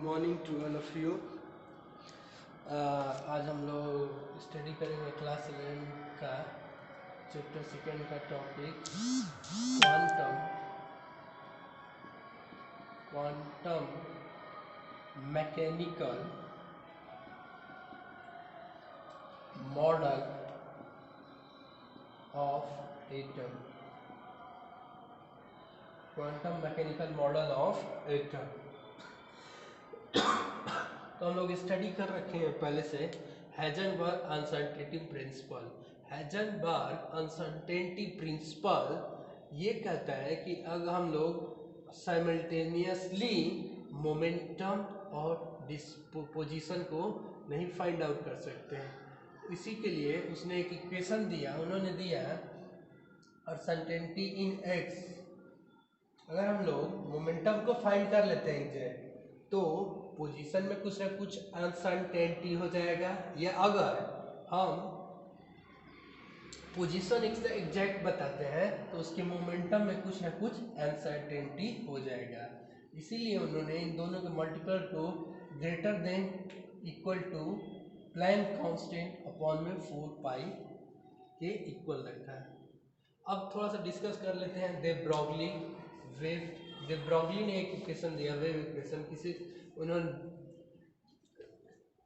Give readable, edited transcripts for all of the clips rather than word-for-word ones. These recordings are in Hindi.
Morning to all of you. आज हम लोग स्टडी करेंगे क्लास 11 का चैप्टर सेकेंड का topic quantum mechanical model of atom. Quantum mechanical model of atom तो हम लोग स्टडी कर रखे हैं पहले से Heisenberg uncertainty principle. Heisenberg uncertainty principle ये कहता है कि अगर हम लोग साइमल्टेनियसली मोमेंटम और डिस्पोजिशन को नहीं फाइंड आउट कर सकते हैं, इसी के लिए उसने एक इक्वेशन दिया। उन्होंने दिया अनसर्टेनिटी इन एक्स। अगर हम लोग मोमेंटम को फाइंड कर लेते हैं एग्जैक्ट, तो पोजीशन में कुछ ना कुछ अनसर्टेनिटी हो जाएगा, या अगर हम पोजीशन एग्जैक्ट बताते हैं तो उसके मोमेंटम में कुछ ना कुछ अनसर्टेनिटी हो जाएगा। इसीलिए उन्होंने इन दोनों के मल्टीपल को greater than equal to Planck constant upon में 4 पाई के इक्वल रखा है। अब थोड़ा सा डिस्कस कर लेते हैं दे ब्रॉगली ने एक इक्वेशन दिया, वेव इक्वेशन। किसी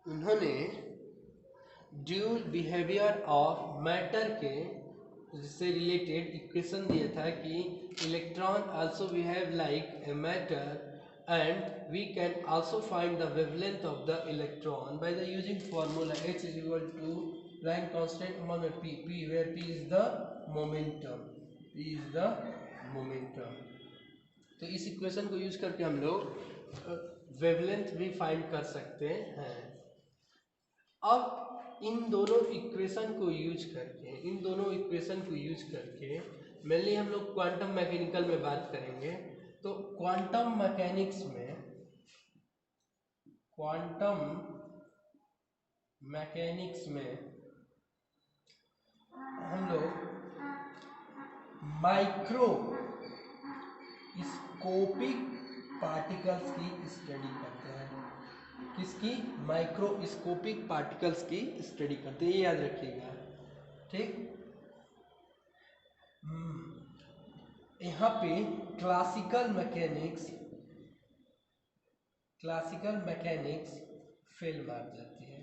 उन्होंने ड्यूल बिहेवियर ऑफ मैटर के जिससे रिलेटेड इक्वेशन दिया था कि electron also behave like a matter and we can also find the wavelength of the electron by the using formula H is equal to Planck constant upon p where p is the momentum। तो इस इक्वेशन को यूज करके हम लोग वेवलेंथ भी फाइंड कर सकते हैं। अब इन दोनों इक्वेशन को यूज करके मेनली हम लोग क्वांटम मैकेनिकल में बात करेंगे। तो क्वांटम मैकेनिक्स में हम लोग माइक्रोस्कोपिक पार्टिकल्स की स्टडी करते हैं। किसकी? माइक्रोस्कोपिक पार्टिकल्स की स्टडी करते हैं, ये याद रखिएगा, ठीक। यहाँ पे क्लासिकल मैकेनिक्स फेल मार जाती है,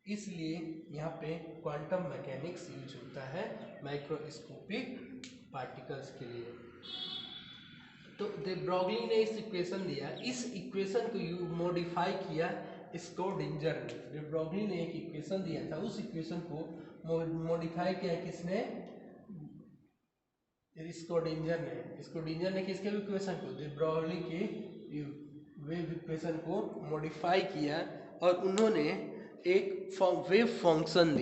इसलिए यहाँ पे क्वांटम मैकेनिक्स यूज होता है माइक्रोस्कोपिक पार्टिकल्स के लिए। तो दे ब्रॉगली ने इस इक्वेशन दिया, इस इक्वेशन को मॉडिफाई किया स्क्रोडिंजर ने। दे ब्रॉगली ने एक इक्वेशन दिया था, उस इक्वेशन को मॉडिफाई किया किसने? स्क्रोडिंजर ने किसके इक्वेशन को? दे ब्रॉगली के वेव इक्वेशन को मॉडिफाई किया और उन्होंने एक वेव फंक्शन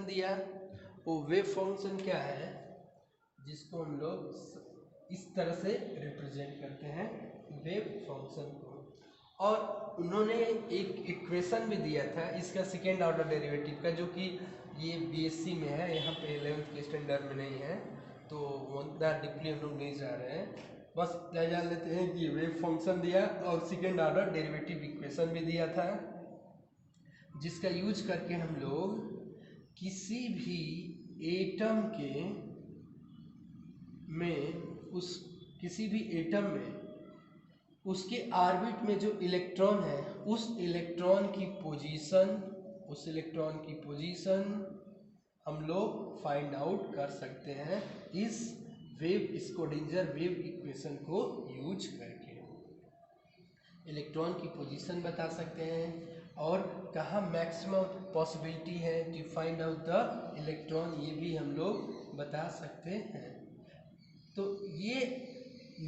दिया। वो वेव फंक्शन क्या है, जिसको हम लोग इस तरह से रिप्रेजेंट करते हैं वेव फंक्शन को। और उन्होंने एक इक्वेशन भी दिया था इसका सेकेंड ऑर्डर डेरिवेटिव का, जो कि ये बीएससी में है, यहाँ पे 11th के स्टैंडर्ड में नहीं है, तो उतना डीपली हम लोग नहीं जा रहे हैं। बस क्या जान लेते हैं कि वेव फंक्शन दिया और सेकेंड ऑर्डर डेरिवेटिव इक्वेशन भी दिया था, जिसका यूज करके हम लोग किसी भी एटम में उसके ऑर्बिट में जो इलेक्ट्रॉन है, उस इलेक्ट्रॉन की पोजीशन हम लोग फाइंड आउट कर सकते हैं इस स्क्रोडिंजर वेव इक्वेशन को यूज करके। इलेक्ट्रॉन की पोजीशन बता सकते हैं और कहाँ मैक्सिमम पॉसिबिलिटी है to find out the electron, ये भी हम लोग बता सकते हैं। तो ये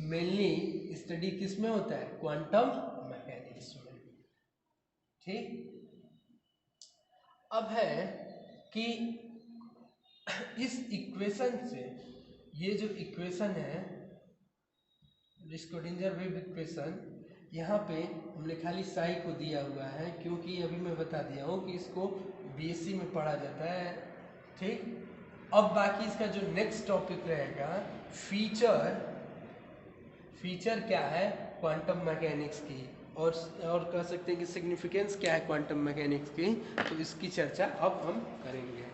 मेनली स्टडी किस में होता है? क्वांटम मैकेनिक्स में, ठीक। अब है कि इस इक्वेशन से, ये जो इक्वेशन है स्क्रोडिंजर वेव इक्वेशन, यहाँ पे हमने खाली साई को दिया हुआ है, क्योंकि अभी मैं बता दिया हूँ कि इसको बीएससी में पढ़ा जाता है, ठीक। अब बाकी इसका जो नेक्स्ट टॉपिक रहेगा फीचर क्या है क्वांटम मैकेनिक्स की, और कह सकते हैं कि सिग्निफिकेंस क्या है क्वांटम मैकेनिक्स की, तो इसकी चर्चा अब हम करेंगे।